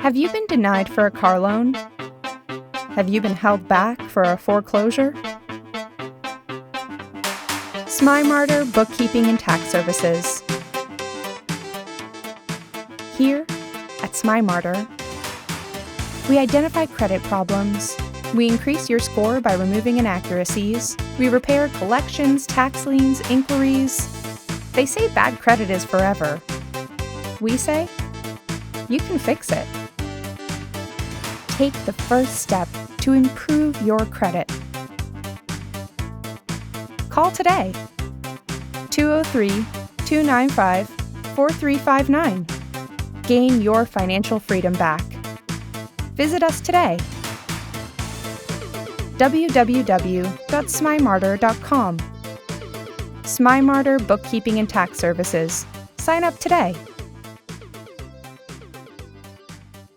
Have you been denied for a car loan? Have you been held back for a foreclosure? Smimarter Bookkeeping and Tax Services. Here at Smimarter, we identify credit problems. We increase your score by removing inaccuracies. We repair collections, tax liens, inquiries. They say bad credit is forever. We say, you can fix it. Take the first step to improve your credit. Call today, 203-295-4359. Gain your financial freedom back. Visit us today, www.smimarter.com. Smimarter Bookkeeping and Tax Services. Sign up today.